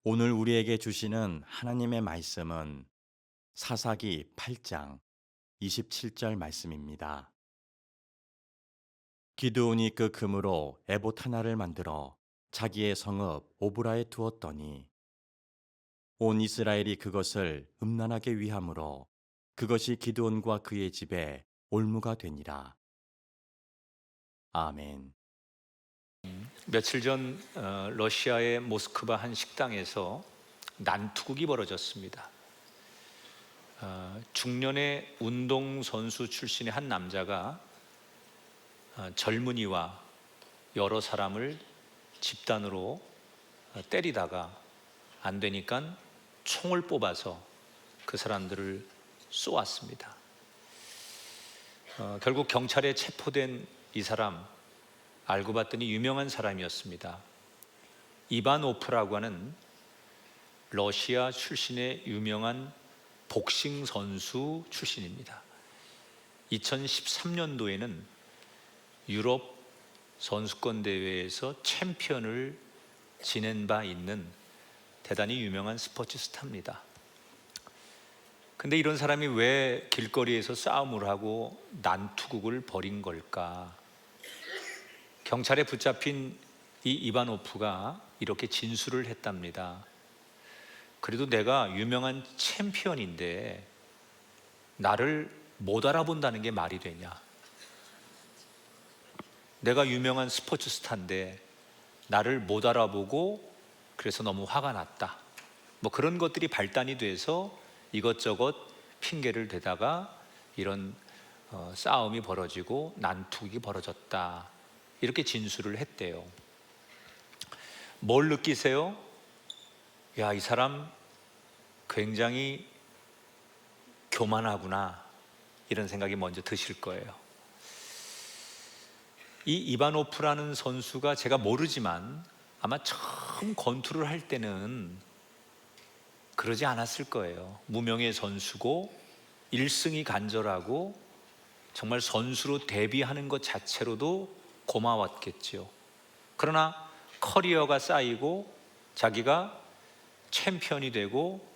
오늘 우리에게 주시는 하나님의 말씀은 사사기 8장 27절 말씀입니다. 기드온이 그 금으로 에봇 하나를 만들어 자기의 성읍 오브라에 두었더니 온 이스라엘이 그것을 음란하게 위함으로 그것이 기드온과 그의 집에 올무가 되니라. 아멘. 며칠 전 러시아의 모스크바 한 식당에서 난투극이 벌어졌습니다. 중년의 운동선수 출신의 한 남자가 젊은이와 여러 사람을 집단으로 때리다가 안 되니까 총을 뽑아서 그 사람들을 쏘았습니다. 결국 경찰에 체포된 이 사람, 알고 봤더니 유명한 사람이었습니다. 이바노프라고 하는 러시아 출신의 유명한 복싱 선수 출신입니다. 2013년도에는 유럽 선수권 대회에서 챔피언을 지낸 바 있는 대단히 유명한 스포츠 스타입니다. 근데 이런 사람이 왜 길거리에서 싸움을 하고 난투극을 벌인 걸까? 경찰에 붙잡힌 이 이바노프가 이렇게 진술을 했답니다. 그래도 내가 유명한 챔피언인데 나를 못 알아본다는 게 말이 되냐? 내가 유명한 스포츠 스타인데 나를 못 알아보고 그래서 너무 화가 났다. 뭐 그런 것들이 발단이 돼서 이것저것 핑계를 대다가 이런 싸움이 벌어지고 난투극이 벌어졌다. 이렇게 진술을 했대요. 뭘 느끼세요? 야, 이 사람 굉장히 교만하구나, 이런 생각이 먼저 드실 거예요. 이 이바노프라는 선수가 제가 모르지만 아마 처음 권투를 할 때는 그러지 않았을 거예요. 무명의 선수고 1승이 간절하고 정말 선수로 데뷔하는 것 자체로도 고마웠겠죠. 그러나 커리어가 쌓이고 자기가 챔피언이 되고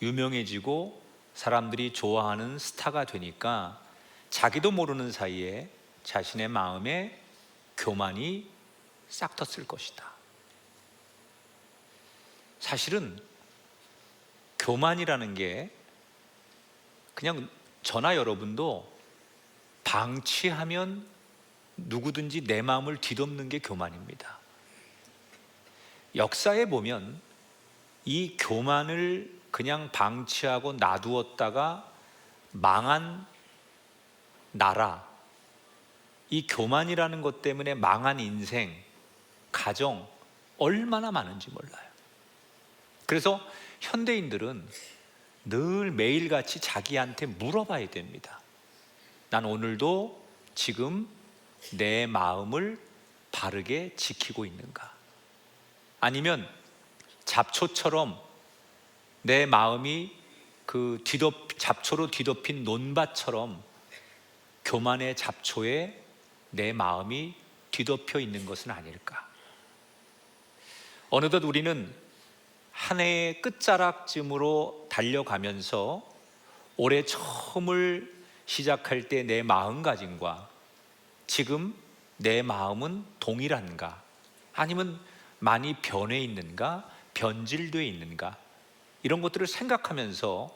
유명해지고 사람들이 좋아하는 스타가 되니까 자기도 모르는 사이에 자신의 마음에 교만이 싹 텄을 것이다. 사실은 교만이라는 게 그냥 저나 여러분도 방치하면 누구든지 내 마음을 뒤덮는 게 교만입니다. 역사에 보면 이 교만을 그냥 방치하고 놔두었다가 망한 나라, 이 교만이라는 것 때문에 망한 인생, 가정 얼마나 많은지 몰라요. 그래서 현대인들은 늘 매일같이 자기한테 물어봐야 됩니다. 난 오늘도 지금 내 마음을 바르게 지키고 있는가? 아니면 잡초처럼 내 마음이 그 잡초로 뒤덮인 논밭처럼 교만의 잡초에 내 마음이 뒤덮여 있는 것은 아닐까? 어느덧 우리는 한 해의 끝자락쯤으로 달려가면서 올해 처음을 시작할 때 내 마음가짐과 지금 내 마음은 동일한가? 아니면 많이 변해 있는가? 변질되어 있는가? 이런 것들을 생각하면서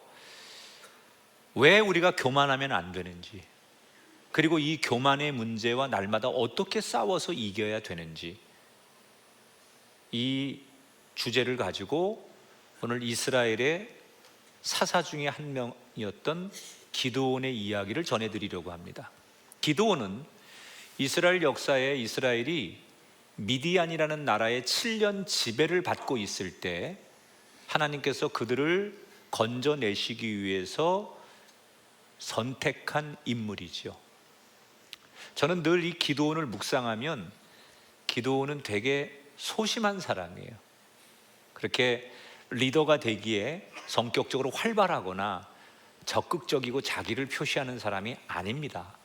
왜 우리가 교만하면 안 되는지, 그리고 이 교만의 문제와 날마다 어떻게 싸워서 이겨야 되는지, 이 주제를 가지고 오늘 이스라엘의 사사 중에 한 명이었던 기드온의 이야기를 전해드리려고 합니다. 기드온은 이스라엘 역사에 이스라엘이 미디안이라는 나라의 7년 지배를 받고 있을 때 하나님께서 그들을 건져내시기 위해서 선택한 인물이죠. 저는 늘 이 기드온을 묵상하면 기드온은 되게 소심한 사람이에요. 그렇게 리더가 되기에 성격적으로 활발하거나 적극적이고 자기를 표시하는 사람이 아닙니다.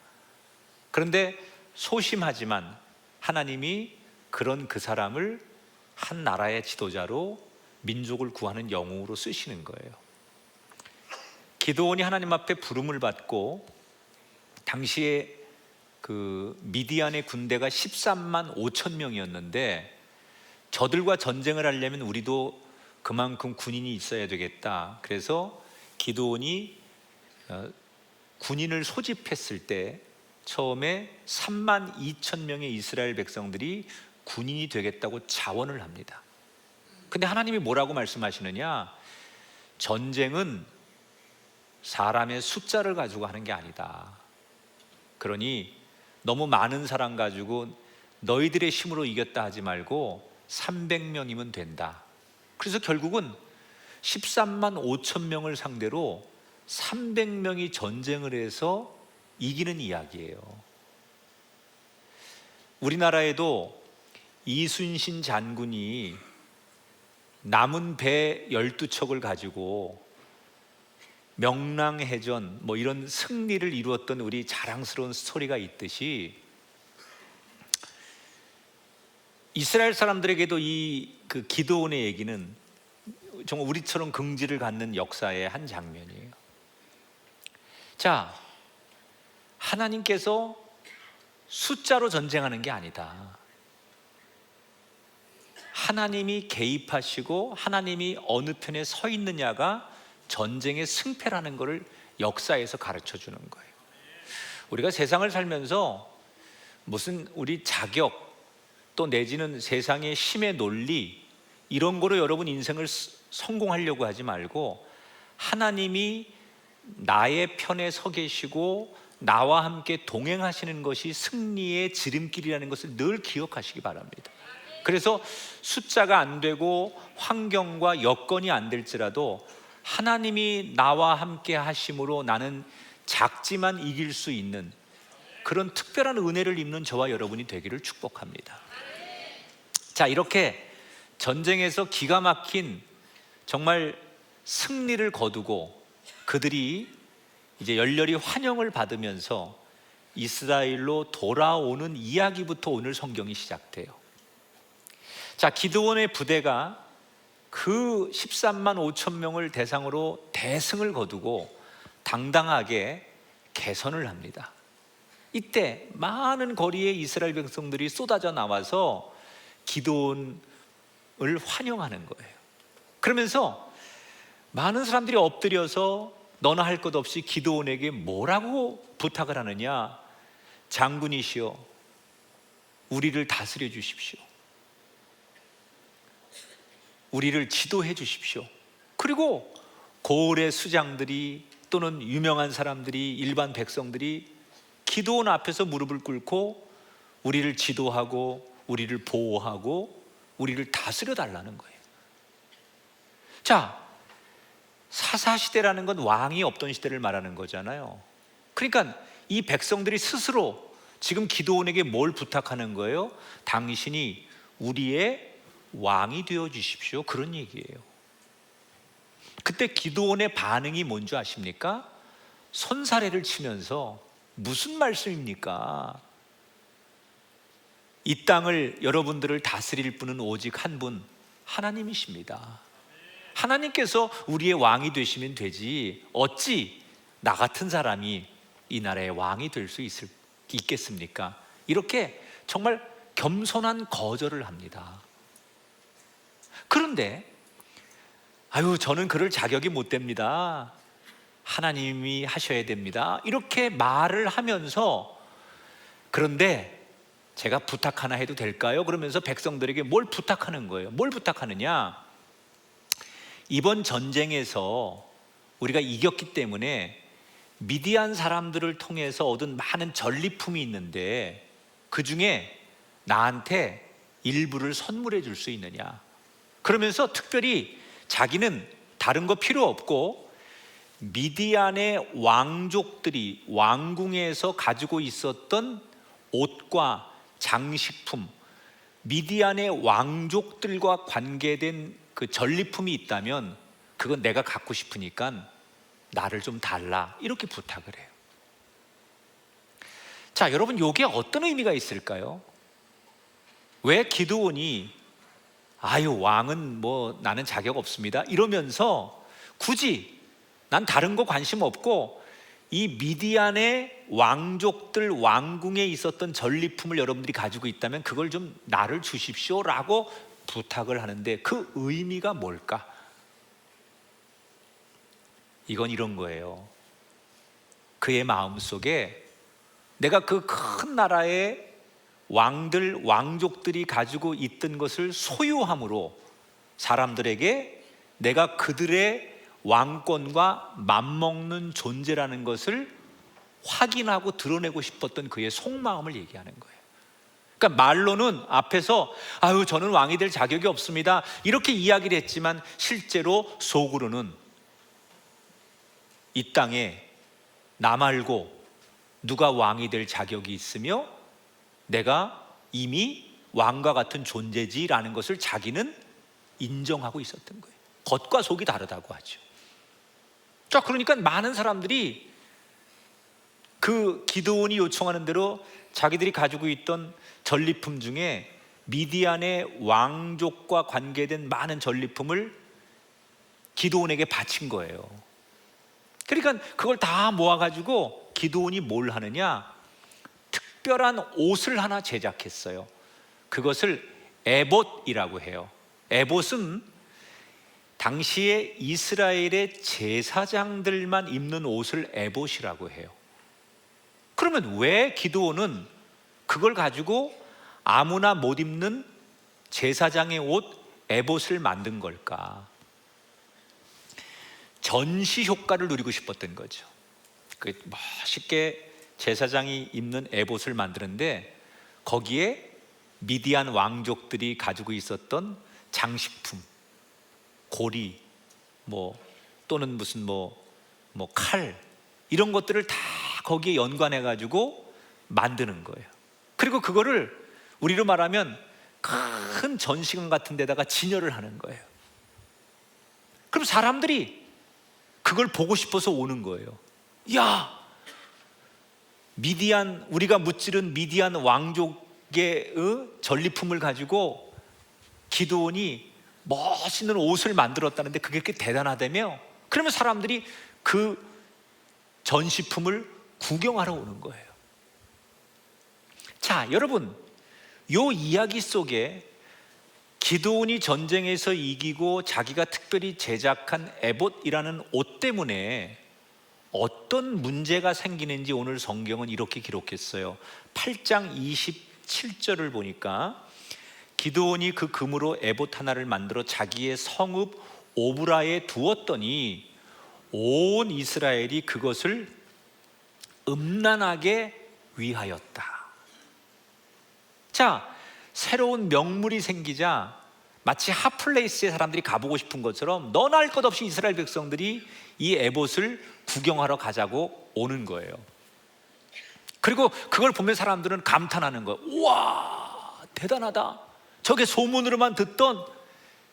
그런데 소심하지만 하나님이 그런 그 사람을 한 나라의 지도자로 민족을 구하는 영웅으로 쓰시는 거예요. 기드온이 하나님 앞에 부름을 받고 당시에 그 미디안의 군대가 13만 5천 명이었는데 저들과 전쟁을 하려면 우리도 그만큼 군인이 있어야 되겠다. 그래서 기드온이 군인을 소집했을 때 처음에 3만 2천 명의 이스라엘 백성들이 군인이 되겠다고 자원을 합니다. 근데 하나님이 뭐라고 말씀하시느냐? 전쟁은 사람의 숫자를 가지고 하는 게 아니다. 그러니 너무 많은 사람 가지고 너희들의 힘으로 이겼다 하지 말고 300명이면 된다. 그래서 결국은 13만 5천 명을 상대로 300명이 전쟁을 해서 이기는 이야기예요. 우리나라에도 이순신 장군이 남은 배 12척을 가지고 명랑해전 뭐 이런 승리를 이루었던 우리 자랑스러운 스토리가 있듯이 이스라엘 사람들에게도 이 그 기드온의 얘기는 정말 우리처럼 긍지를 갖는 역사의 한 장면이에요. 자, 하나님께서 숫자로 전쟁하는 게 아니다. 하나님이 개입하시고 하나님이 어느 편에 서 있느냐가 전쟁의 승패라는 것을 역사에서 가르쳐 주는 거예요. 우리가 세상을 살면서 무슨 우리 자격 또 내지는 세상의 힘의 논리 이런 거로 여러분 인생을 성공하려고 하지 말고 하나님이 나의 편에 서 계시고 나와 함께 동행하시는 것이 승리의 지름길이라는 것을 늘 기억하시기 바랍니다. 그래서 숫자가 안 되고 환경과 여건이 안 될지라도 하나님이 나와 함께 하심으로 나는 작지만 이길 수 있는 그런 특별한 은혜를 입는 저와 여러분이 되기를 축복합니다. 자, 이렇게 전쟁에서 기가 막힌 정말 승리를 거두고 그들이 이제 열렬히 환영을 받으면서 이스라엘로 돌아오는 이야기부터 오늘 성경이 시작돼요. 자, 기드온의 부대가 그 13만 5천 명을 대상으로 대승을 거두고 당당하게 개선을 합니다. 이때 많은 거리에 이스라엘 백성들이 쏟아져 나와서 기드온을 환영하는 거예요. 그러면서 많은 사람들이 엎드려서 너나 할 것 없이 기드온에게 뭐라고 부탁을 하느냐? 장군이시여, 우리를 다스려 주십시오. 우리를 지도해 주십시오. 그리고 고을의 수장들이 또는 유명한 사람들이 일반 백성들이 기드온 앞에서 무릎을 꿇고 우리를 지도하고 우리를 보호하고 우리를 다스려 달라는 거예요. 자, 사사시대라는 건 왕이 없던 시대를 말하는 거잖아요. 그러니까 이 백성들이 스스로 지금 기드온에게 뭘 부탁하는 거예요? 당신이 우리의 왕이 되어 주십시오. 그런 얘기예요. 그때 기드온의 반응이 뭔지 아십니까? 손사래를 치면서 무슨 말씀입니까? 이 땅을 여러분들을 다스릴 분은 오직 한 분, 하나님이십니다. 하나님께서 우리의 왕이 되시면 되지 어찌 나 같은 사람이 이 나라의 왕이 될 수 있겠습니까? 이렇게 정말 겸손한 거절을 합니다. 그런데 저는 그럴 자격이 못 됩니다. 하나님이 하셔야 됩니다. 이렇게 말을 하면서 그런데 제가 부탁 하나 해도 될까요? 그러면서 백성들에게 뭘 부탁하는 거예요. 뭘 부탁하느냐? 이번 전쟁에서 우리가 이겼기 때문에 미디안 사람들을 통해서 얻은 많은 전리품이 있는데 그 중에 나한테 일부를 선물해 줄 수 있느냐? 그러면서 특별히 자기는 다른 거 필요 없고 미디안의 왕족들이 왕궁에서 가지고 있었던 옷과 장식품, 미디안의 왕족들과 관계된 그 전리품이 있다면 그건 내가 갖고 싶으니까 나를 좀 달라, 이렇게 부탁을 해요. 자, 여러분, 이게 어떤 의미가 있을까요? 왜 기드온이 아유, 왕은 뭐 나는 자격 없습니다 이러면서 굳이 난 다른 거 관심 없고 이 미디안의 왕족들 왕궁에 있었던 전리품을 여러분들이 가지고 있다면 그걸 좀 나를 주십시오라고 부탁을 하는데 그 의미가 뭘까? 이건 이런 거예요. 그의 마음속에 내가 그 큰 나라의 왕들, 왕족들이 가지고 있던 것을 소유함으로 사람들에게 내가 그들의 왕권과 맞먹는 존재라는 것을 확인하고 드러내고 싶었던 그의 속마음을 얘기하는 거예요. 그러니까 말로는 앞에서 아유, 저는 왕이 될 자격이 없습니다 이렇게 이야기를 했지만 실제로 속으로는 이 땅에 나 말고 누가 왕이 될 자격이 있으며 내가 이미 왕과 같은 존재지라는 것을 자기는 인정하고 있었던 거예요. 겉과 속이 다르다고 하죠. 자, 그러니까 많은 사람들이 그 기드온이 요청하는 대로 자기들이 가지고 있던 전리품 중에 미디안의 왕족과 관계된 많은 전리품을 기드온에게 바친 거예요. 그러니까 그걸 다 모아가지고 기드온이 뭘 하느냐, 특별한 옷을 하나 제작했어요. 그것을 에봇이라고 해요. 에봇은 당시에 이스라엘의 제사장들만 입는 옷을 에봇이라고 해요. 그러면 왜 기드온은 그걸 가지고 아무나 못 입는 제사장의 옷 에봇을 만든 걸까? 전시 효과를 누리고 싶었던 거죠. 멋있게 제사장이 입는 에봇을 만드는데 거기에 미디안 왕족들이 가지고 있었던 장식품, 고리, 또는 무슨 칼 이런 것들을 다 거기에 연관해 가지고 만드는 거예요. 그리고 그거를 우리로 말하면 큰 전시관 같은 데다가 진열을 하는 거예요. 그럼 사람들이 그걸 보고 싶어서 오는 거예요. 야, 미디안, 우리가 무찌른 미디안 왕족의 전리품을 가지고 기드온이 멋있는 옷을 만들었다는데 그게 그렇게 대단하다며? 그러면 사람들이 그 전시품을 구경하러 오는 거예요. 자, 여러분, 이 이야기 속에 기드온이 전쟁에서 이기고 자기가 특별히 제작한 에봇이라는 옷 때문에 어떤 문제가 생기는지 오늘 성경은 이렇게 기록했어요. 8장 27절을 보니까 기드온이 그 금으로 에봇 하나를 만들어 자기의 성읍 오브라에 두었더니 온 이스라엘이 그것을 음란하게 위하였다. 자, 새로운 명물이 생기자 마치 핫플레이스에 사람들이 가보고 싶은 것처럼 너나 할 것 없이 이스라엘 백성들이 이 에봇을 구경하러 가자고 오는 거예요. 그리고 그걸 보면 사람들은 감탄하는 거예요. 우와, 대단하다. 저게 소문으로만 듣던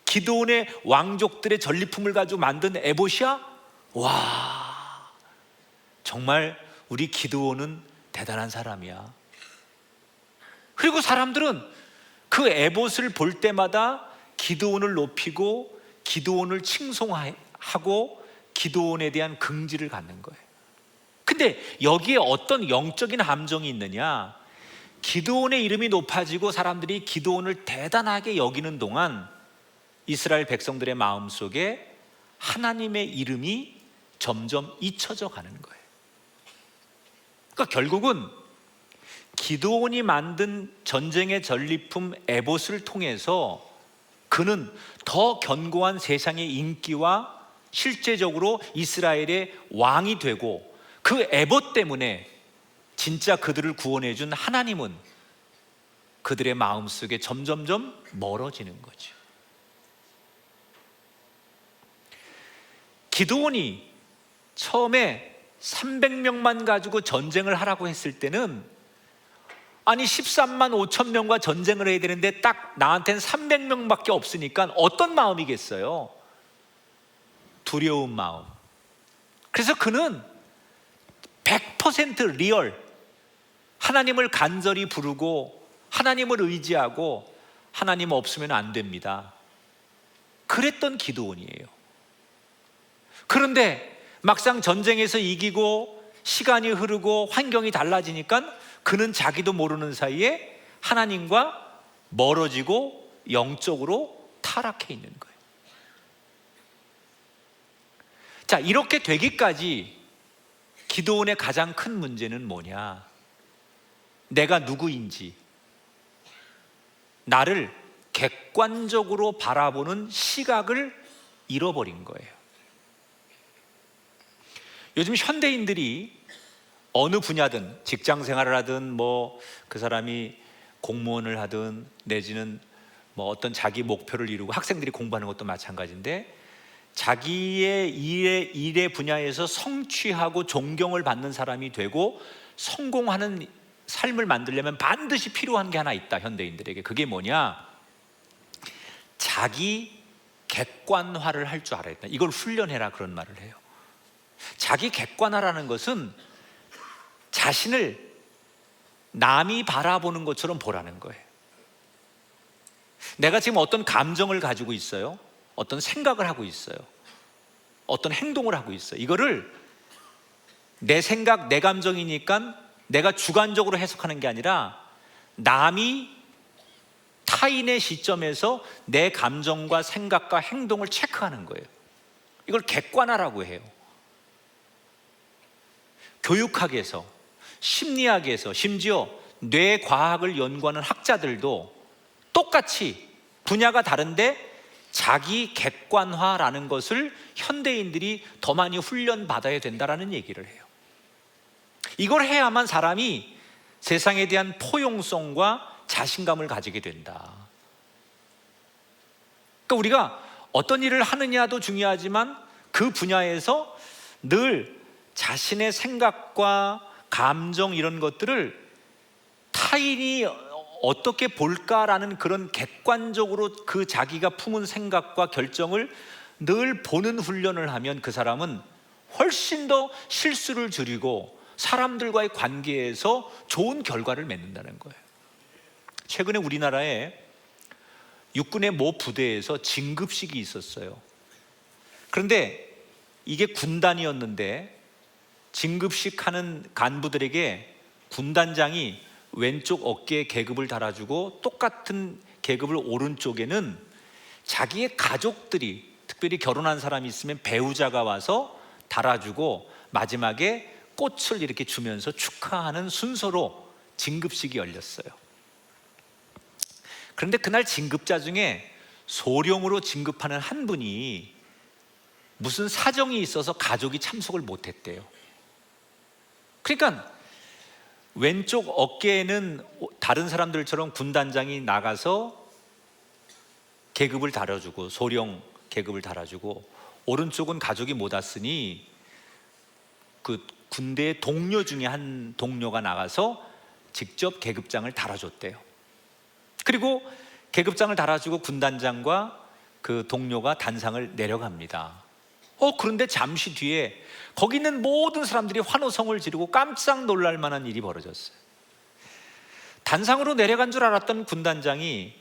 기드온의 왕족들의 전리품을 가지고 만든 에봇이야? 와, 정말 우리 기드온은 대단한 사람이야. 그리고 사람들은 그 에봇을 볼 때마다 기드온을 높이고 기드온을 칭송하고 기드온에 대한 긍지를 갖는 거예요. 근데 여기에 어떤 영적인 함정이 있느냐? 기드온의 이름이 높아지고 사람들이 기드온을 대단하게 여기는 동안 이스라엘 백성들의 마음속에 하나님의 이름이 점점 잊혀져 가는 거예요. 그러니까 결국은 기드온이 만든 전쟁의 전리품 에봇을 통해서 그는 더 견고한 세상의 인기와 실제적으로 이스라엘의 왕이 되고 그 에봇 때문에 진짜 그들을 구원해 준 하나님은 그들의 마음속에 점점점 멀어지는 거죠. 기드온이 처음에 300명만 가지고 전쟁을 하라고 했을 때는 아니 13만 5천 명과 전쟁을 해야 되는데 딱 나한테는 300명밖에 없으니까 어떤 마음이겠어요? 두려운 마음. 그래서 그는 100% 리얼, 하나님을 간절히 부르고 하나님을 의지하고 하나님 없으면 안 됩니다. 그랬던 기드온이에요. 그런데 막상 전쟁에서 이기고 시간이 흐르고 환경이 달라지니까 그는 자기도 모르는 사이에 하나님과 멀어지고 영적으로 타락해 있는 거예요. 자, 이렇게 되기까지 기드온의 가장 큰 문제는 뭐냐? 내가 누구인지, 나를 객관적으로 바라보는 시각을 잃어버린 거예요. 요즘 현대인들이 어느 분야든 직장 생활을 하든 뭐 그 사람이 공무원을 하든 내지는 뭐 어떤 자기 목표를 이루고 학생들이 공부하는 것도 마찬가지인데 자기의 일의 분야에서 성취하고 존경을 받는 사람이 되고 성공하는 삶을 만들려면 반드시 필요한 게 하나 있다, 현대인들에게. 그게 뭐냐? 자기 객관화를 할 줄 알아야 된다. 이걸 훈련해라, 그런 말을 해요. 자기 객관화라는 것은 자신을 남이 바라보는 것처럼 보라는 거예요. 내가 지금 어떤 감정을 가지고 있어요. 어떤 생각을 하고 있어요. 어떤 행동을 하고 있어요. 이거를 내 생각, 내 감정이니까 내가 주관적으로 해석하는 게 아니라 남이 타인의 시점에서 내 감정과 생각과 행동을 체크하는 거예요. 이걸 객관화라고 해요. 교육학에서, 심리학에서, 심지어 뇌과학을 연구하는 학자들도 똑같이 분야가 다른데 자기 객관화라는 것을 현대인들이 더 많이 훈련받아야 된다라는 얘기를 해요. 이걸 해야만 사람이 세상에 대한 포용성과 자신감을 가지게 된다. 그러니까 우리가 어떤 일을 하느냐도 중요하지만 그 분야에서 늘 자신의 생각과 감정 이런 것들을 타인이 어떻게 볼까라는 그런 객관적으로 그 자기가 품은 생각과 결정을 늘 보는 훈련을 하면 그 사람은 훨씬 더 실수를 줄이고 사람들과의 관계에서 좋은 결과를 맺는다는 거예요. 최근에 우리나라에 육군의 모 부대에서 진급식이 있었어요. 그런데 이게 군단이었는데 진급식 하는 간부들에게 군단장이 왼쪽 어깨에 계급을 달아주고 똑같은 계급을 오른쪽에는 자기의 가족들이, 특별히 결혼한 사람이 있으면 배우자가 와서 달아주고 마지막에 꽃을 이렇게 주면서 축하하는 순서로 진급식이 열렸어요. 그런데 그날 진급자 중에 소령으로 진급하는 한 분이 무슨 사정이 있어서 가족이 참석을 못했대요. 그러니까 왼쪽 어깨에는 다른 사람들처럼 군단장이 나가서 계급을 달아주고 소령 계급을 달아주고 오른쪽은 가족이 못 왔으니 그 군대의 동료 중에 한 동료가 나가서 직접 계급장을 달아줬대요. 그리고 계급장을 달아주고 군단장과 그 동료가 단상을 내려갑니다. 그런데 잠시 뒤에 거기 있는 모든 사람들이 환호성을 지르고 깜짝 놀랄 만한 일이 벌어졌어요. 단상으로 내려간 줄 알았던 군단장이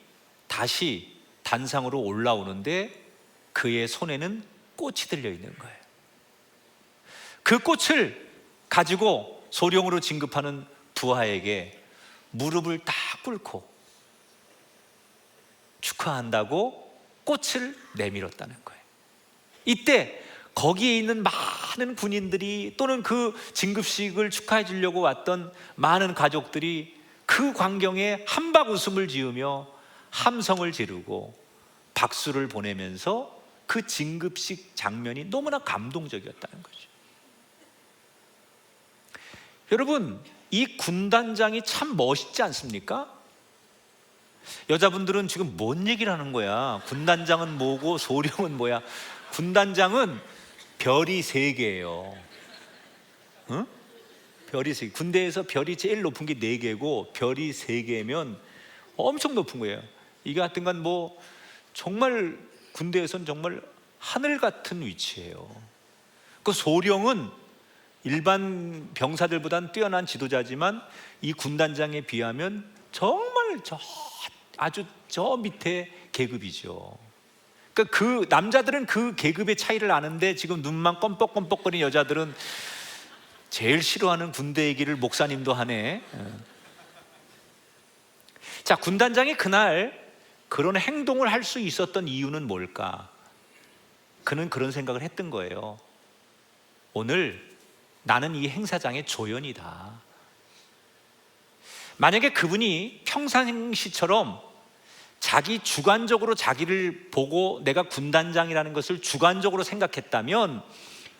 다시 단상으로 올라오는데 그의 손에는 꽃이 들려 있는 거예요. 그 꽃을 가지고 소령으로 진급하는 부하에게 무릎을 딱 꿇고 축하한다고 꽃을 내밀었다는 거예요. 이때 거기에 있는 많은 군인들이 또는 그 진급식을 축하해 주려고 왔던 많은 가족들이 그 광경에 한박 웃음을 지으며 함성을 지르고 박수를 보내면서 그 진급식 장면이 너무나 감동적이었다는 거죠. 여러분, 이 군단장이 참 멋있지 않습니까? 여자분들은 지금 뭔 얘기를 하는 거야? 군단장은 뭐고 소령은 뭐야? 군단장은 별이 3개예요. 응? 별이 3개. 군대에서 별이 제일 높은 게 4개고 별이 3개면 엄청 높은 거예요. 이게 하여튼간 뭐 정말 군대에서는 정말 하늘 같은 위치예요. 그 소령은 일반 병사들보다는 뛰어난 지도자지만 이 군단장에 비하면 정말 아주 저 밑에 계급이죠. 그러니까 그 남자들은 그 계급의 차이를 아는데 지금 눈만 껌뻑껌뻑거리는 여자들은 제일 싫어하는 군대 얘기를 목사님도 하네. 자, 군단장이 그날 그런 행동을 할 수 있었던 이유는 뭘까? 그는 그런 생각을 했던 거예요. 오늘 나는 이 행사장의 조연이다. 만약에 그분이 평상시처럼 자기 주관적으로 자기를 보고 내가 군단장이라는 것을 주관적으로 생각했다면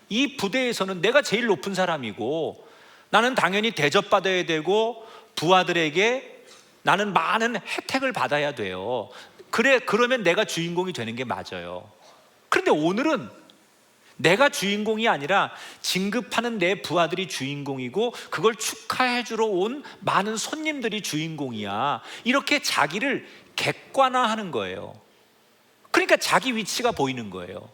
이 부대에서는 내가 제일 높은 사람이고 나는 당연히 대접받아야 되고 부하들에게 나는 많은 혜택을 받아야 돼요. 그러면 내가 주인공이 되는 게 맞아요. 그런데 오늘은 내가 주인공이 아니라 진급하는 내 부하들이 주인공이고 그걸 축하해 주러 온 많은 손님들이 주인공이야. 이렇게 자기를 객관화하는 거예요. 그러니까 자기 위치가 보이는 거예요.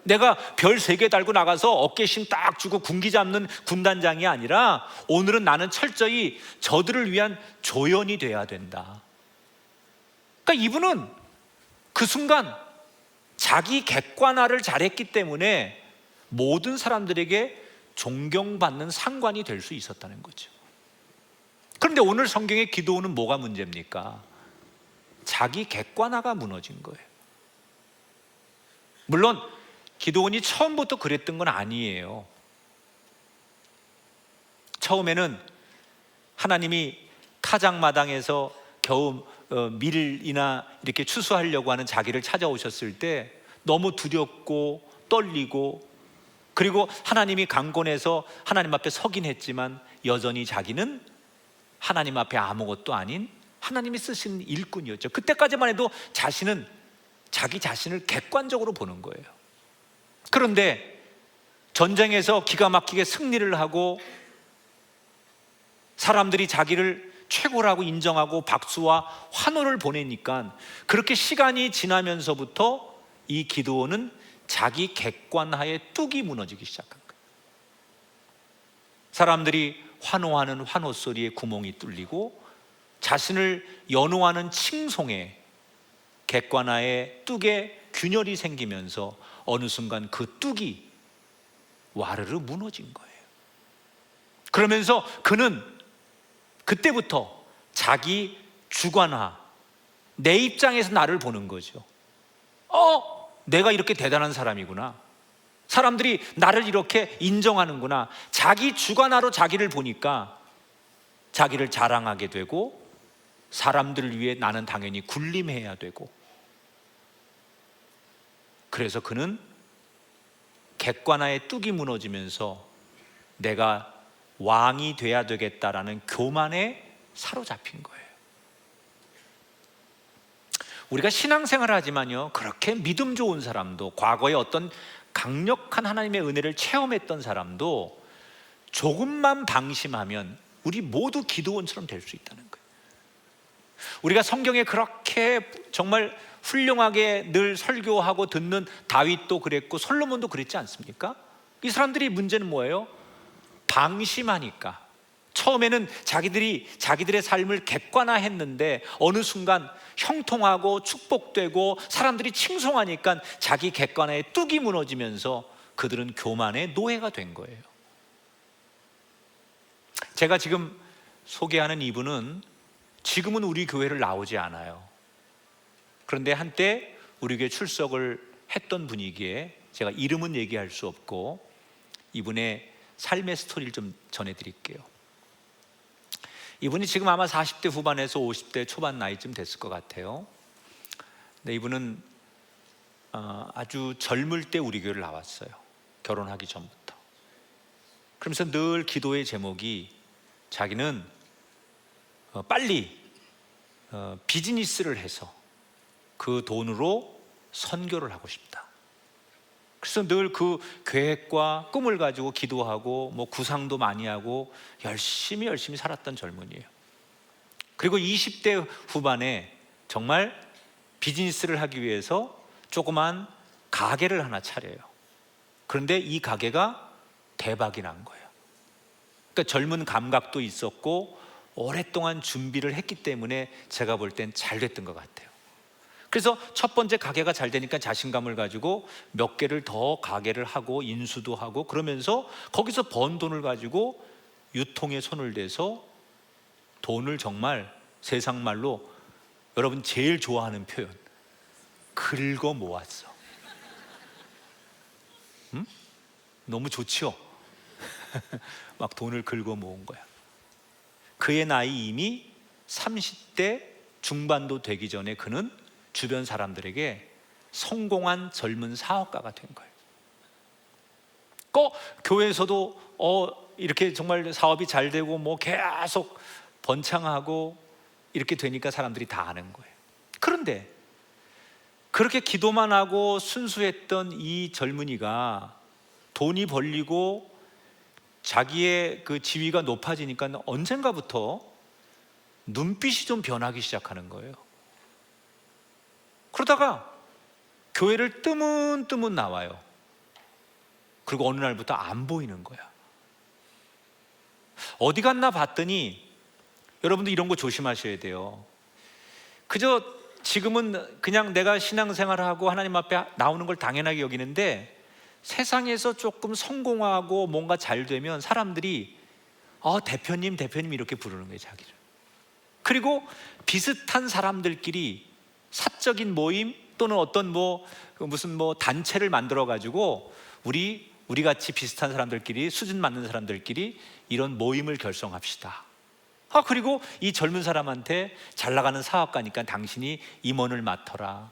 내가 별 3개 달고 나가서 어깨심 딱 주고 군기 잡는 군단장이 아니라 오늘은 나는 철저히 저들을 위한 조연이 돼야 된다. 그러니까 이분은 그 순간 자기 객관화를 잘했기 때문에 모든 사람들에게 존경받는 상관이 될 수 있었다는 거죠. 그런데 오늘 성경의 기드온은 뭐가 문제입니까? 자기 객관화가 무너진 거예요. 물론 기드온이 처음부터 그랬던 건 아니에요. 처음에는 하나님이 타작마당에서 겨우 밀이나 이렇게 추수하려고 하는 자기를 찾아오셨을 때 너무 두렵고 떨리고, 그리고 하나님이 강권해서 하나님 앞에 서긴 했지만 여전히 자기는 하나님 앞에 아무것도 아닌 하나님이 쓰신 일꾼이었죠. 그때까지만 해도 자기 자신을 객관적으로 보는 거예요. 그런데 전쟁에서 기가 막히게 승리를 하고 사람들이 자기를 최고라고 인정하고 박수와 환호를 보내니까 그렇게 시간이 지나면서부터 이 기드온은 자기 객관화의 뚝이 무너지기 시작한 거예요. 사람들이 환호하는 환호 소리에 구멍이 뚫리고 자신을 연호하는 칭송에 객관화의 뚝에 균열이 생기면서 어느 순간 그 뚝이 와르르 무너진 거예요. 그러면서 그는 그때부터 자기 주관화, 내 입장에서 나를 보는 거죠. 내가 이렇게 대단한 사람이구나. 사람들이 나를 이렇게 인정하는구나. 자기 주관화로 자기를 보니까 자기를 자랑하게 되고 사람들을 위해 나는 당연히 군림해야 되고, 그래서 그는 객관화의 뚝이 무너지면서 내가 왕이 돼야 되겠다라는 교만에 사로잡힌 거예요. 우리가 신앙생활을 하지만요, 그렇게 믿음 좋은 사람도, 과거에 어떤 강력한 하나님의 은혜를 체험했던 사람도 조금만 방심하면 우리 모두 기드온처럼 될 수 있다는 거예요. 우리가 성경에 그렇게 정말 훌륭하게 늘 설교하고 듣는 다윗도 그랬고 솔로몬도 그랬지 않습니까? 이 사람들이 문제는 뭐예요? 방심하니까. 처음에는 자기들의 삶을 객관화했는데 어느 순간 형통하고 축복되고 사람들이 칭송하니까 자기 객관화의 뚝이 무너지면서 그들은 교만의 노예가 된 거예요. 제가 지금 소개하는 이분은 지금은 우리 교회를 나오지 않아요. 그런데 한때 우리 교회 출석을 했던 분이기에 제가 이름은 얘기할 수 없고 이분의 삶의 스토리를 좀 전해드릴게요. 이분이 지금 아마 40대 후반에서 50대 초반 나이쯤 됐을 것 같아요. 근데 이분은 아주 젊을 때 우리 교회를 나왔어요. 결혼하기 전부터. 그러면서 늘 기도의 제목이 자기는 빨리 비즈니스를 해서 그 돈으로 선교를 하고 싶다. 그래서 늘 그 계획과 꿈을 가지고 기도하고 구상도 많이 하고 열심히 살았던 젊은이에요. 그리고 20대 후반에 정말 비즈니스를 하기 위해서 조그만 가게를 하나 차려요. 그런데 이 가게가 대박이 난 거예요. 그러니까 젊은 감각도 있었고 오랫동안 준비를 했기 때문에 제가 볼 땐 잘 됐던 것 같아요. 그래서 첫 번째 가게가 잘 되니까 자신감을 가지고 몇 개를 더 가게를 하고 인수도 하고, 그러면서 거기서 번 돈을 가지고 유통에 손을 대서 돈을 정말 세상 말로 여러분 제일 좋아하는 표현, 긁어 모았어. 너무 좋지요? 막 돈을 긁어 모은 거야. 그의 나이 이미 30대 중반도 되기 전에 그는 주변 사람들에게 성공한 젊은 사업가가 된 거예요. 교회에서도 이렇게 정말 사업이 잘 되고 뭐 계속 번창하고 이렇게 되니까 사람들이 다 아는 거예요. 그런데 그렇게 기도만 하고 순수했던 이 젊은이가 돈이 벌리고 자기의 그 지위가 높아지니까 언젠가부터 눈빛이 좀 변하기 시작하는 거예요. 그러다가 교회를 뜨문뜨문 나와요. 그리고 어느 날부터 안 보이는 거야. 어디 갔나 봤더니, 여러분도 이런 거 조심하셔야 돼요. 그저 지금은 그냥 내가 신앙생활을 하고 하나님 앞에 나오는 걸 당연하게 여기는데, 세상에서 조금 성공하고 뭔가 잘 되면 사람들이 대표님 이렇게 부르는 거예요, 자기를. 그리고 비슷한 사람들끼리 사적인 모임 또는 어떤 무슨 단체를 만들어 가지고 우리 같이 비슷한 사람들끼리, 수준 맞는 사람들끼리 이런 모임을 결성합시다. 그리고 이 젊은 사람한테 잘 나가는 사업가니까 당신이 임원을 맡아라.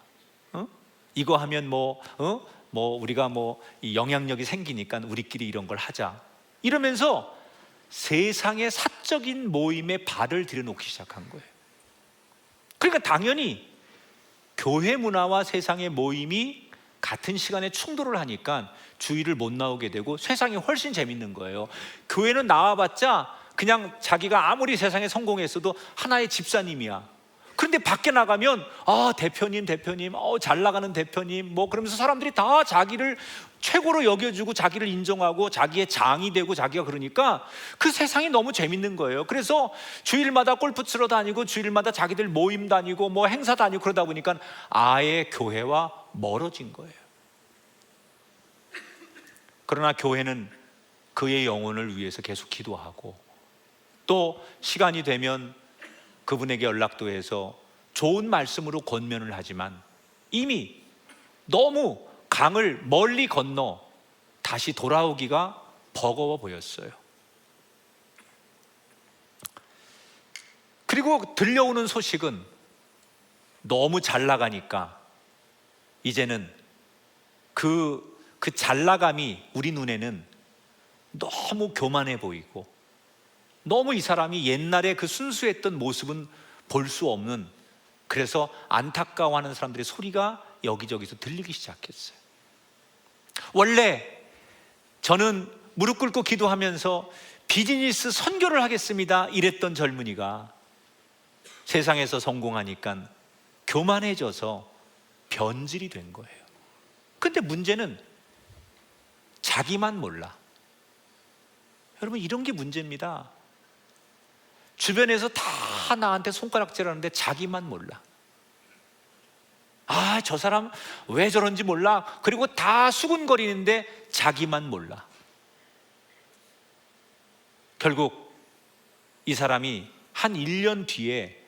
이거 하면 우리가 이 영향력이 생기니까 우리끼리 이런 걸 하자. 이러면서 세상의 사적인 모임에 발을 들여놓기 시작한 거예요. 그러니까 당연히 교회 문화와 세상의 모임이 같은 시간에 충돌을 하니까 주의를 못 나오게 되고 세상이 훨씬 재밌는 거예요. 교회는 나와봤자 그냥 자기가 아무리 세상에 성공했어도 하나의 집사님이야. 그런데 밖에 나가면 대표님 잘 나가는 대표님 그러면서 사람들이 다 자기를 최고로 여겨주고 자기를 인정하고 자기의 장이 되고 자기가, 그러니까 그 세상이 너무 재밌는 거예요. 그래서 주일마다 골프 치러 다니고 주일마다 자기들 모임 다니고 행사 다니고 그러다 보니까 아예 교회와 멀어진 거예요. 그러나 교회는 그의 영혼을 위해서 계속 기도하고, 또 시간이 되면 그분에게 연락도 해서 좋은 말씀으로 권면을 하지만 이미 너무 강을 멀리 건너 다시 돌아오기가 버거워 보였어요. 그리고 들려오는 소식은 너무 잘 나가니까 이제는 그 잘 나감이 우리 눈에는 너무 교만해 보이고, 너무 이 사람이 옛날에 그 순수했던 모습은 볼 수 없는, 그래서 안타까워하는 사람들의 소리가 여기저기서 들리기 시작했어요. 원래 저는 무릎 꿇고 기도하면서 비즈니스 선교를 하겠습니다 이랬던 젊은이가 세상에서 성공하니까 교만해져서 변질이 된 거예요. 근데 문제는 자기만 몰라. 여러분, 이런 게 문제입니다. 주변에서 다 나한테 손가락질하는데 자기만 몰라. 저 사람 왜 저런지 몰라. 그리고 다 수군거리는데 자기만 몰라. 결국 이 사람이 한 1년 뒤에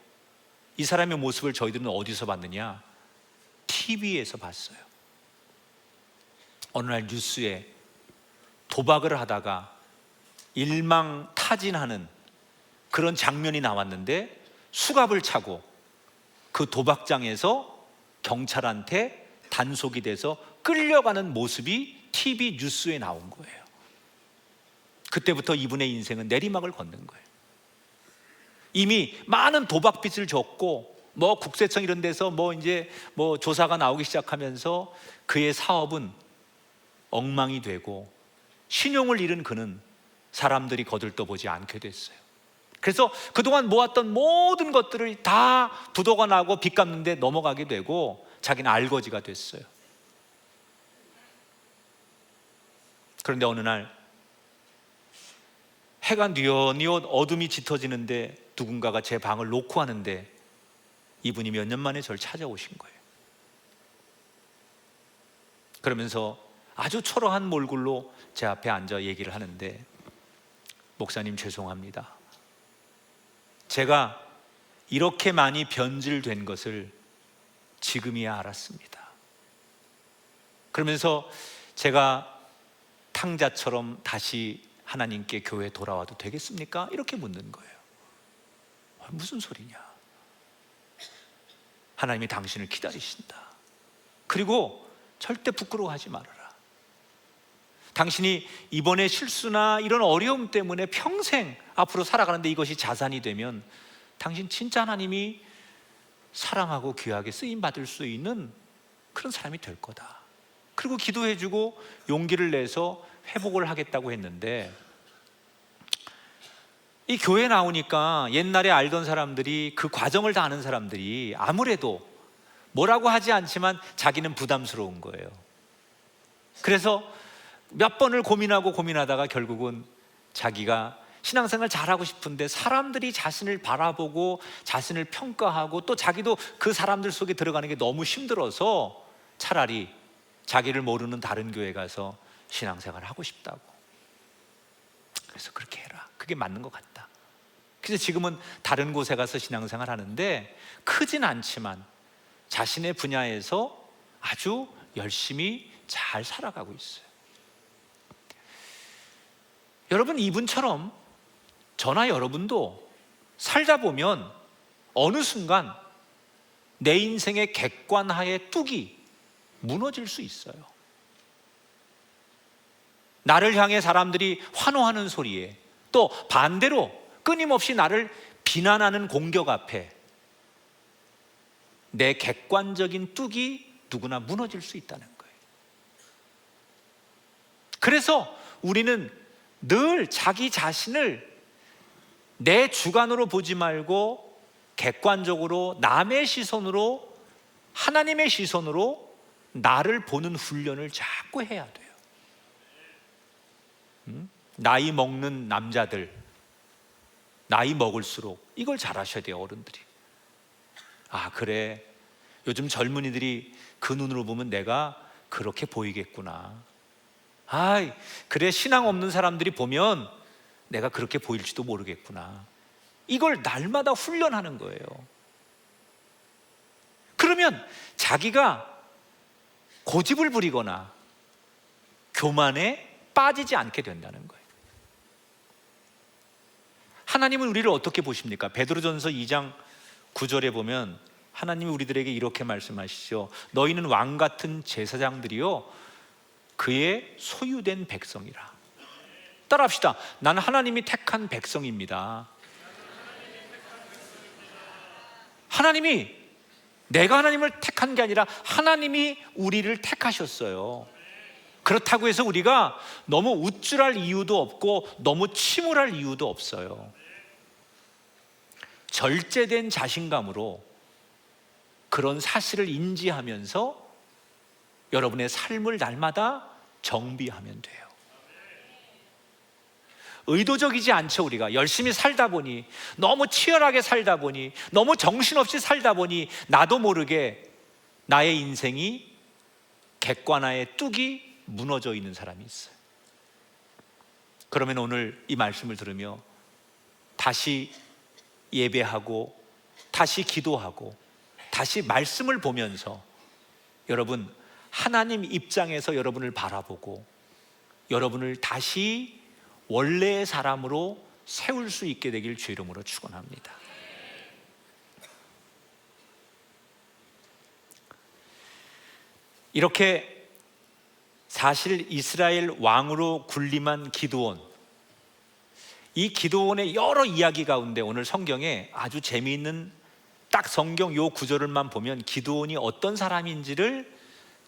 이 사람의 모습을 저희들은 어디서 봤느냐? TV에서 봤어요. 어느 날 뉴스에 도박을 하다가 일망타진하는 그런 장면이 나왔는데, 수갑을 차고 그 도박장에서 경찰한테 단속이 돼서 끌려가는 모습이 TV 뉴스에 나온 거예요. 그때부터 이분의 인생은 내리막을 걷는 거예요. 이미 많은 도박빚을 졌고 국세청 이런 데서 이제 조사가 나오기 시작하면서 그의 사업은 엉망이 되고 신용을 잃은 그는 사람들이 거들떠보지 않게 됐어요. 그래서 그동안 모았던 모든 것들을 다 부도가 나고 빚 갚는데 넘어가게 되고 자기는 알거지가 됐어요. 그런데 어느 날 해가 뉘엿뉘엿 어둠이 짙어지는데 누군가가 제 방을 놓고 하는데 이분이 몇 년 만에 저를 찾아오신 거예요. 그러면서 아주 초라한 몰골로 제 앞에 앉아 얘기를 하는데, 목사님 죄송합니다. 제가 이렇게 많이 변질된 것을 지금이야 알았습니다. 그러면서 제가 탕자처럼 다시 하나님께 교회에 돌아와도 되겠습니까? 이렇게 묻는 거예요. 무슨 소리냐? 하나님이 당신을 기다리신다. 그리고 절대 부끄러워하지 말아라. 당신이 이번에 실수나 이런 어려움 때문에 평생 앞으로 살아가는데 이것이 자산이 되면 당신 진짜 하나님이 사랑하고 귀하게 쓰임받을 수 있는 그런 사람이 될 거다. 그리고 기도해주고 용기를 내서 회복을 하겠다고 했는데, 이 교회 나오니까 옛날에 알던 사람들이, 그 과정을 다 아는 사람들이 아무래도 뭐라고 하지 않지만 자기는 부담스러운 거예요. 그래서 몇 번을 고민하다가 결국은 자기가 신앙생활 잘하고 싶은데 사람들이 자신을 바라보고 자신을 평가하고 또 자기도 그 사람들 속에 들어가는 게 너무 힘들어서 차라리 자기를 모르는 다른 교회 가서 신앙생활을 하고 싶다고. 그래서 그렇게 해라. 그게 맞는 것 같다. 그래서 지금은 다른 곳에 가서 신앙생활 하는데 크진 않지만 자신의 분야에서 아주 열심히 잘 살아가고 있어요. 여러분, 이분처럼 저나 여러분도 살다 보면 어느 순간 내 인생의 객관화의 뚝이 무너질 수 있어요. 나를 향해 사람들이 환호하는 소리에, 또 반대로 끊임없이 나를 비난하는 공격 앞에 내 객관적인 뚝이 누구나 무너질 수 있다는 거예요. 그래서 우리는 늘 자기 자신을 내 주관으로 보지 말고 객관적으로 남의 시선으로, 하나님의 시선으로 나를 보는 훈련을 자꾸 해야 돼요. 나이 먹는 남자들, 나이 먹을수록 이걸 잘하셔야 돼요. 어른들이. 아, 그래, 요즘 젊은이들이 그 눈으로 보면 내가 그렇게 보이겠구나. 아, 그래, 신앙 없는 사람들이 보면 내가 그렇게 보일지도 모르겠구나. 이걸 날마다 훈련하는 거예요. 그러면 자기가 고집을 부리거나 교만에 빠지지 않게 된다는 거예요. 하나님은 우리를 어떻게 보십니까? 베드로전서 2장 9절에 보면 하나님이 우리들에게 이렇게 말씀하시죠. 너희는 왕 같은 제사장들이요 그의 소유된 백성이라. 따라합시다. 나는 하나님이 택한 백성입니다. 하나님이, 내가 하나님을 택한 게 아니라 하나님이 우리를 택하셨어요. 그렇다고 해서 우리가 너무 우쭐할 이유도 없고 너무 침울할 이유도 없어요. 절제된 자신감으로 그런 사실을 인지하면서 여러분의 삶을 날마다 정비하면 돼요. 의도적이지 않죠. 우리가 열심히 살다 보니, 너무 치열하게 살다 보니, 너무 정신없이 살다 보니 나도 모르게 나의 인생이 객관화의 뚝이 무너져 있는 사람이 있어요. 그러면 오늘 이 말씀을 들으며 다시 예배하고 다시 기도하고 다시 말씀을 보면서 여러분, 하나님 입장에서 여러분을 바라보고 여러분을 다시 원래의 사람으로 세울 수 있게 되길 주 이름으로 축원합니다. 이렇게 사실 이스라엘 왕으로 군림한 기드온, 이 기드온의 여러 이야기 가운데 오늘 성경에 아주 재미있는, 딱 성경 요 구절을만 보면 기드온이 어떤 사람인지를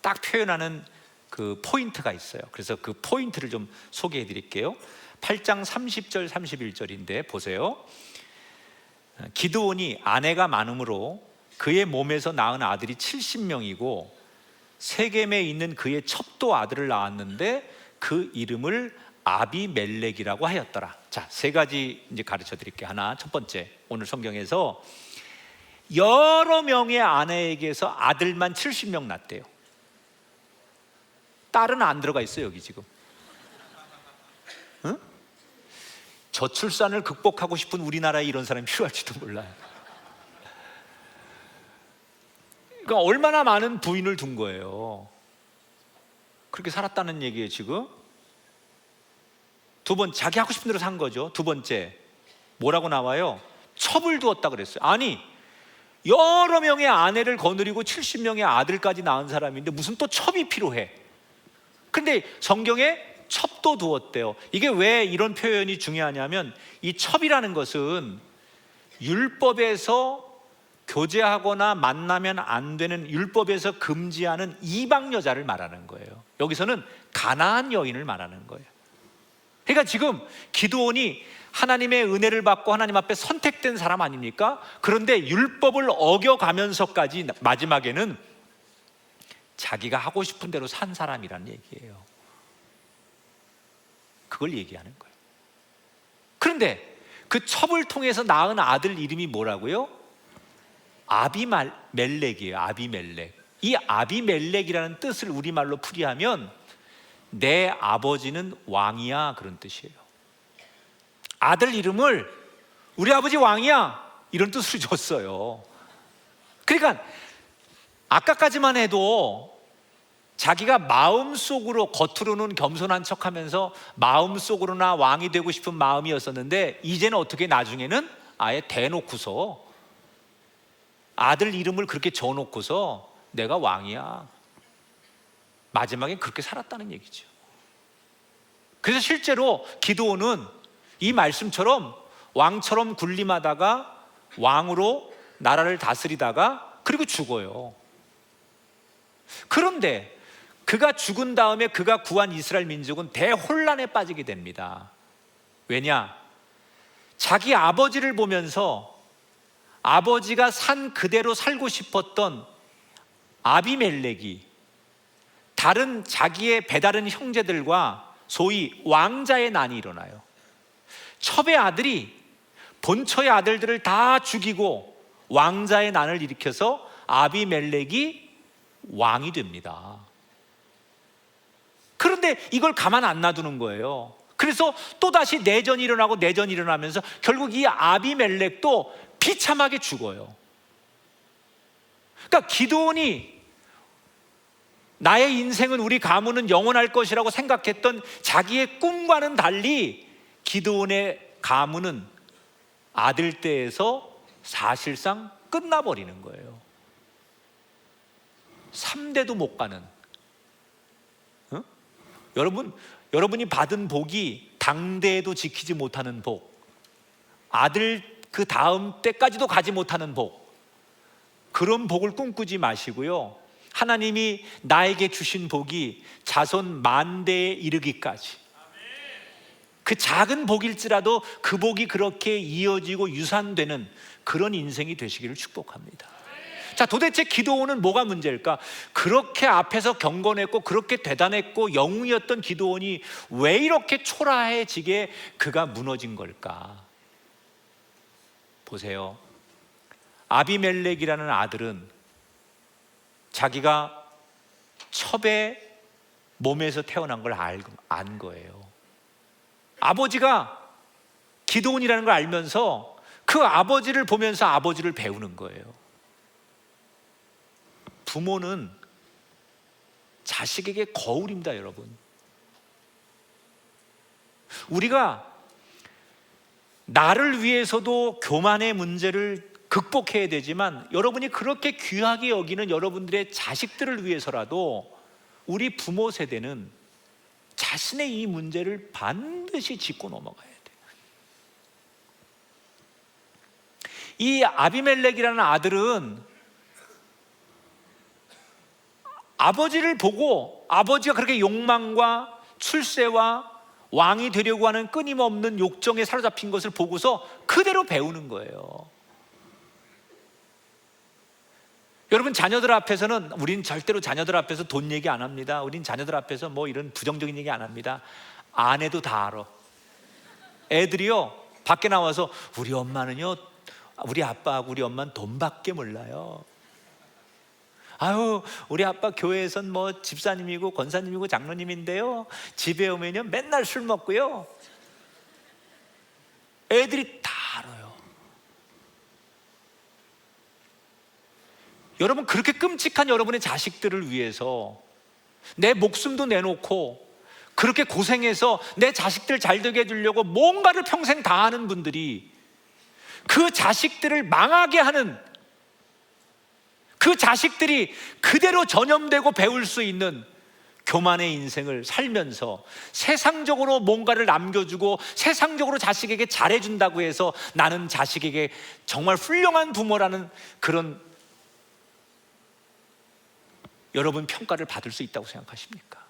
딱 표현하는 그 포인트가 있어요. 그래서 그 포인트를 좀 소개해 드릴게요. 8장 30절 31절인데 보세요. 기드온이 아내가 많으므로 그의 몸에서 낳은 아들이 70명이고 세겜에 있는 그의 첩도 아들을 낳았는데 그 이름을 아비멜렉이라고 하였더라. 자, 세 가지 이제 가르쳐 드릴게요. 하나, 첫 번째, 오늘 성경에서 여러 명의 아내에게서 아들만 70명 낳았대요. 딸은 안 들어가 있어요, 여기 지금. 응? 저출산을 극복하고 싶은 우리나라에 이런 사람이 필요할지도 몰라요. 그러니까 얼마나 많은 부인을 둔 거예요. 그렇게 살았다는 얘기예요, 지금. 두 번, 자기 하고 싶은 대로 산 거죠. 두 번째, 뭐라고 나와요? 첩을 두었다 그랬어요. 아니, 여러 명의 아내를 거느리고 70명의 아들까지 낳은 사람인데 무슨 또 첩이 필요해? 근데 성경에 첩도 두었대요. 이게 왜 이런 표현이 중요하냐면, 이 첩이라는 것은 율법에서 교제하거나 만나면 안 되는, 율법에서 금지하는 이방 여자를 말하는 거예요. 여기서는 가나안 여인을 말하는 거예요. 그러니까 지금 기드온이 하나님의 은혜를 받고 하나님 앞에 선택된 사람 아닙니까? 그런데 율법을 어겨가면서까지 마지막에는 자기가 하고 싶은 대로 산 사람이라는 얘기예요. 그걸 얘기하는 거예요. 그런데 그 첩을 통해서 낳은 아들 이름이 뭐라고요? 아비멜렉이에요. 아비멜렉. 이 아비멜렉이라는 뜻을 우리말로 풀이하면 내 아버지는 왕이야, 그런 뜻이에요. 아들 이름을 우리 아버지 왕이야, 이런 뜻으로 줬어요. 그러니까 아까까지만 해도 자기가 마음속으로, 겉으로는 겸손한 척하면서 마음속으로나 왕이 되고 싶은 마음이었었는데, 이제는 어떻게, 나중에는 아예 대놓고서 아들 이름을 그렇게 줘놓고서 내가 왕이야, 마지막에 그렇게 살았다는 얘기죠. 그래서 실제로 기드온은 이 말씀처럼 왕처럼 군림하다가 왕으로 나라를 다스리다가 그리고 죽어요. 그런데 그가 죽은 다음에 그가 구한 이스라엘 민족은 대혼란에 빠지게 됩니다. 왜냐? 자기 아버지를 보면서 아버지가 산 그대로 살고 싶었던 아비멜렉이 다른 자기의 배다른 형제들과 소위 왕자의 난이 일어나요. 첩의 아들이 본처의 아들들을 다 죽이고 왕자의 난을 일으켜서 아비멜렉이 왕이 됩니다. 그런데 이걸 가만 안 놔두는 거예요. 그래서 또다시 내전이 일어나고 내전이 일어나면서 결국 이 아비멜렉도 비참하게 죽어요. 그러니까 기드온이 나의 인생은, 우리 가문은 영원할 것이라고 생각했던 자기의 꿈과는 달리 기드온의 가문은 아들 때에서 사실상 끝나버리는 거예요. 3대도 못 가는. 여러분이 받은 복이 당대에도 지키지 못하는 복, 아들 그 다음 때까지도 가지 못하는 복, 그런 복을 꿈꾸지 마시고요, 하나님이 나에게 주신 복이 자손 만대에 이르기까지, 그 작은 복일지라도 그 복이 그렇게 이어지고 유산되는 그런 인생이 되시기를 축복합니다. 자, 도대체 기드온은 뭐가 문제일까? 그렇게 앞에서 경건했고 그렇게 대단했고 영웅이었던 기드온이 왜 이렇게 초라해지게 그가 무너진 걸까? 보세요. 아비멜렉이라는 아들은 자기가 첩의 몸에서 태어난 걸 안 거예요. 아버지가 기드온이라는 걸 알면서 그 아버지를 보면서 아버지를 배우는 거예요. 부모는 자식에게 거울입니다, 여러분. 우리가 나를 위해서도 교만의 문제를 극복해야 되지만, 여러분이 그렇게 귀하게 여기는 여러분들의 자식들을 위해서라도 우리 부모 세대는 자신의 이 문제를 반드시 짚고 넘어가야 돼요. 이 아비멜렉이라는 아들은 아버지를 보고, 아버지가 그렇게 욕망과 출세와 왕이 되려고 하는 끊임없는 욕정에 사로잡힌 것을 보고서 그대로 배우는 거예요. 여러분, 자녀들 앞에서는, 우린 절대로 자녀들 앞에서 돈 얘기 안 합니다. 우린 자녀들 앞에서 뭐 이런 부정적인 얘기 안 합니다. 아내도 다 알아. 애들이요, 밖에 나와서 우리 엄마는요, 우리 아빠하고 우리 엄마는 돈밖에 몰라요. 아유, 우리 아빠 교회에선 뭐 집사님이고 권사님이고 장로님인데요, 집에 오면요 맨날 술 먹고요. 애들이 다 알아요. 여러분, 그렇게 끔찍한 여러분의 자식들을 위해서 내 목숨도 내놓고 그렇게 고생해서 내 자식들 잘 되게 해주려고 뭔가를 평생 다 하는 분들이 그 자식들을 망하게 하는, 그 자식들이 그대로 전염되고 배울 수 있는 교만의 인생을 살면서 세상적으로 뭔가를 남겨주고 세상적으로 자식에게 잘해준다고 해서 나는 자식에게 정말 훌륭한 부모라는 그런 여러분 평가를 받을 수 있다고 생각하십니까?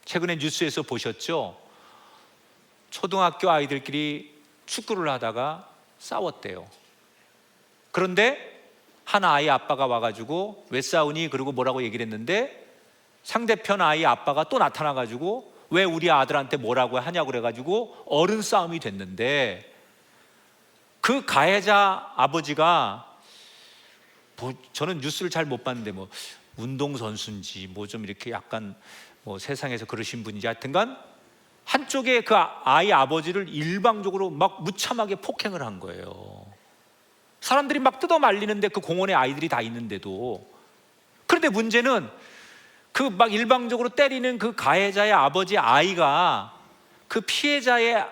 최근에 뉴스에서 보셨죠? 초등학교 아이들끼리 축구를 하다가 싸웠대요. 그런데 한 아이 아빠가 와가지고 왜 싸우니? 그러고 뭐라고 얘기를 했는데 상대편 아이 아빠가 또 나타나가지고 왜 우리 아들한테 뭐라고 하냐고 그래가지고 어른 싸움이 됐는데, 그 가해자 아버지가 저는 뉴스를 잘 못 봤는데 뭐 운동선수인지 뭐 좀 이렇게 약간 뭐 세상에서 그러신 분인지 하여튼간 한쪽에 그 아이 아버지를 일방적으로 막 무참하게 폭행을 한 거예요. 사람들이 막 뜯어 말리는데 그 공원에 아이들이 다 있는데도. 그런데 문제는 그 막 일방적으로 때리는 그 가해자의 아버지 아이가 그 피해자의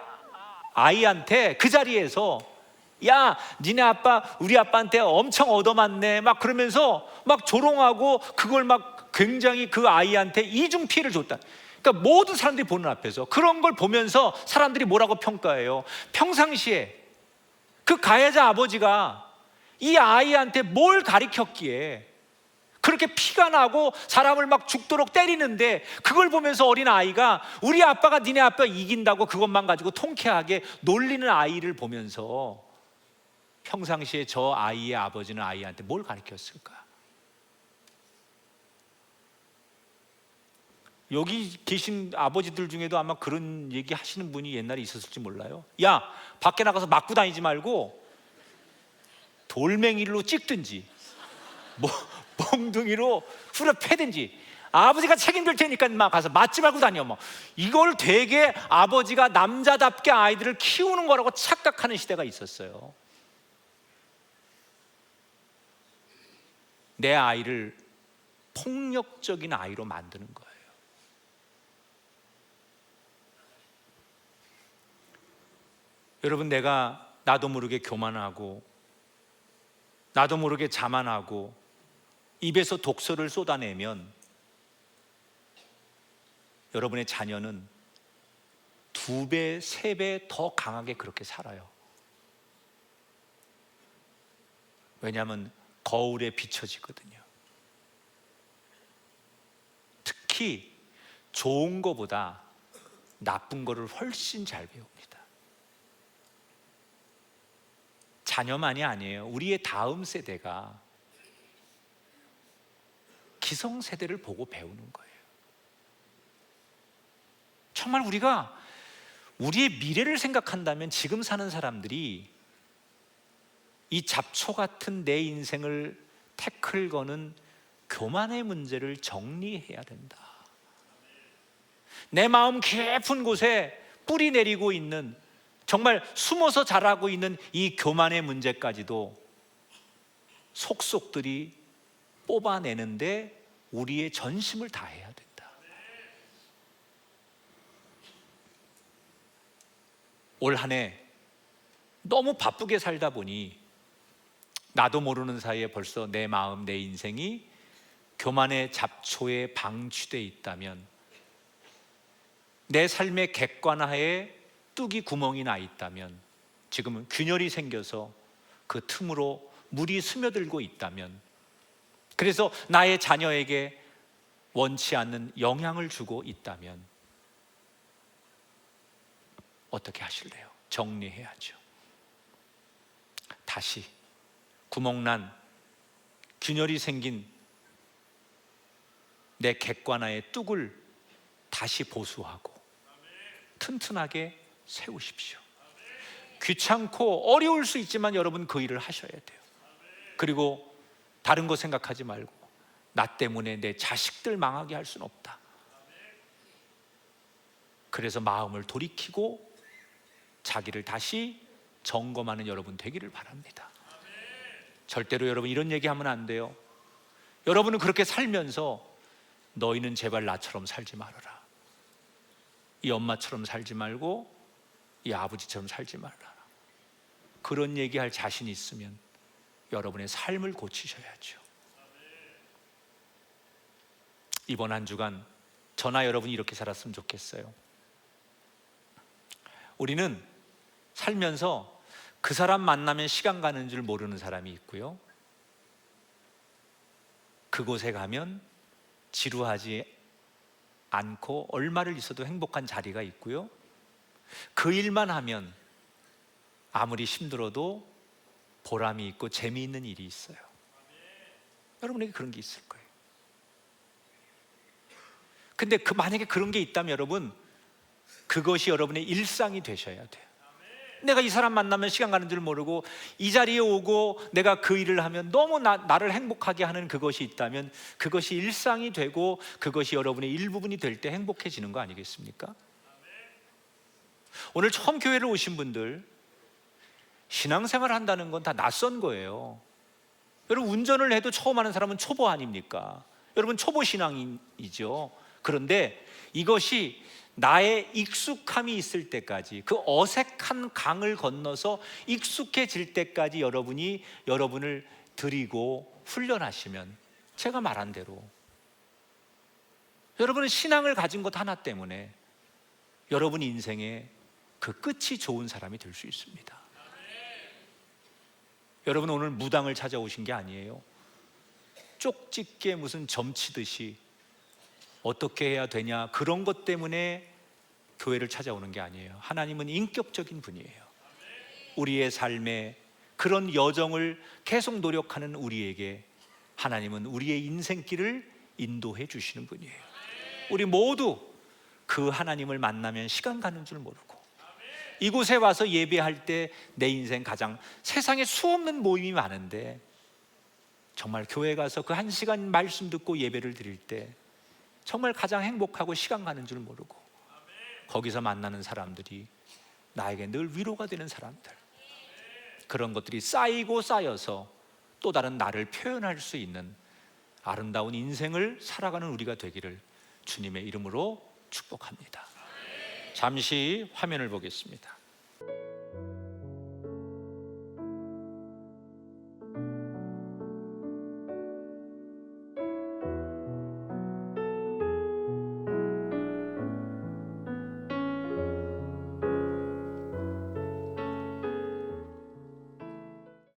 아이한테 그 자리에서 야, 니네 아빠 우리 아빠한테 엄청 얻어맞네 막 그러면서 막 조롱하고 그걸 막 굉장히 그 아이한테 이중 피해를 줬다. 그러니까 모든 사람들이 보는 앞에서 그런 걸 보면서 사람들이 뭐라고 평가해요? 평상시에 그 가해자 아버지가 이 아이한테 뭘 가르쳤기에 그렇게 피가 나고 사람을 막 죽도록 때리는데, 그걸 보면서 어린 아이가 우리 아빠가 니네 아빠 이긴다고 그것만 가지고 통쾌하게 놀리는 아이를 보면서 평상시에 저 아이의 아버지는 아이한테 뭘 가르쳤을까? 여기 계신 아버지들 중에도 아마 그런 얘기 하시는 분이 옛날에 있었을지 몰라요. 야, 밖에 나가서 맞고 다니지 말고 돌멩이로 찍든지 뭐 몽둥이로 후려 패든지 아버지가 책임질 테니까 막 가서 맞지 말고 다녀. 뭐 이걸 되게 아버지가 남자답게 아이들을 키우는 거라고 착각하는 시대가 있었어요. 내 아이를 폭력적인 아이로 만드는 거예요. 여러분, 내가 나도 모르게 교만하고 나도 모르게 자만하고 입에서 독소를 쏟아내면 여러분의 자녀는 2배, 3배 더 강하게 그렇게 살아요. 왜냐하면 거울에 비춰지거든요. 특히 좋은 거보다 나쁜 거를 훨씬 잘 배웁니다. 자녀만이 아니에요. 우리의 다음 세대가 기성세대를 보고 배우는 거예요. 정말 우리가 우리의 미래를 생각한다면 지금 사는 사람들이 이 잡초 같은 내 인생을 태클 거는 교만의 문제를 정리해야 된다. 내 마음 깊은 곳에 뿌리 내리고 있는, 정말 숨어서 자라고 있는 이 교만의 문제까지도 속속들이 뽑아내는데 우리의 전심을 다해야 된다. 올 한 해 너무 바쁘게 살다 보니 나도 모르는 사이에 벌써 내 마음, 내 인생이 교만의 잡초에 방치되어 있다면, 내 삶의 객관화에 뚝이 구멍이 나 있다면, 지금은 균열이 생겨서 그 틈으로 물이 스며들고 있다면, 그래서 나의 자녀에게 원치 않는 영향을 주고 있다면 어떻게 하실래요? 정리해야죠. 다시 구멍난 균열이 생긴 내 객관화의 뚝을 다시 보수하고 튼튼하게 세우십시오. 귀찮고 어려울 수 있지만 여러분 그 일을 하셔야 돼요. 그리고 다른 거 생각하지 말고 나 때문에 내 자식들 망하게 할 수는 없다. 그래서 마음을 돌이키고 자기를 다시 점검하는 여러분 되기를 바랍니다. 절대로 여러분 이런 얘기하면 안 돼요. 여러분은 그렇게 살면서 너희는 제발 나처럼 살지 말아라, 이 엄마처럼 살지 말고 이 아버지처럼 살지 말아라, 그런 얘기할 자신이 있으면 여러분의 삶을 고치셔야죠. 이번 한 주간 저나 여러분이 이렇게 살았으면 좋겠어요. 우리는 살면서 그 사람 만나면 시간 가는 줄 모르는 사람이 있고요, 그곳에 가면 지루하지 않고 얼마를 있어도 행복한 자리가 있고요, 그 일만 하면 아무리 힘들어도 보람이 있고 재미있는 일이 있어요. 여러분에게 그런 게 있을 거예요. 근데 만약에 그런 게 있다면 여러분, 그것이 여러분의 일상이 되셔야 돼요. 내가 이 사람 만나면 시간 가는 줄 모르고 이 자리에 오고 내가 그 일을 하면 너무 나를 행복하게 하는 그것이 있다면 그것이 일상이 되고 그것이 여러분의 일부분이 될 때 행복해지는 거 아니겠습니까? 오늘 처음 교회를 오신 분들, 신앙생활 한다는 건 다 낯선 거예요. 여러분 운전을 해도 처음 하는 사람은 초보 아닙니까? 여러분 초보 신앙이죠. 그런데 이것이 나의 익숙함이 있을 때까지, 그 어색한 강을 건너서 익숙해질 때까지 여러분이 여러분을 드리고 훈련하시면, 제가 말한 대로 여러분은 신앙을 가진 것 하나 때문에 여러분 인생의 그 끝이 좋은 사람이 될 수 있습니다. 여러분 오늘 무당을 찾아오신 게 아니에요. 쪽집게 무슨 점치듯이 어떻게 해야 되냐 그런 것 때문에 교회를 찾아오는 게 아니에요. 하나님은 인격적인 분이에요. 우리의 삶에 그런 여정을 계속 노력하는 우리에게 하나님은 우리의 인생길을 인도해 주시는 분이에요. 우리 모두 그 하나님을 만나면 시간 가는 줄 모르고, 이곳에 와서 예배할 때 내 인생 가장, 세상에 수없는 모임이 많은데 정말 교회 가서 그 1시간 말씀 듣고 예배를 드릴 때 정말 가장 행복하고 시간 가는 줄 모르고, 거기서 만나는 사람들이 나에게 늘 위로가 되는 사람들, 그런 것들이 쌓이고 쌓여서 또 다른 나를 표현할 수 있는 아름다운 인생을 살아가는 우리가 되기를 주님의 이름으로 축복합니다. 잠시 화면을 보겠습니다.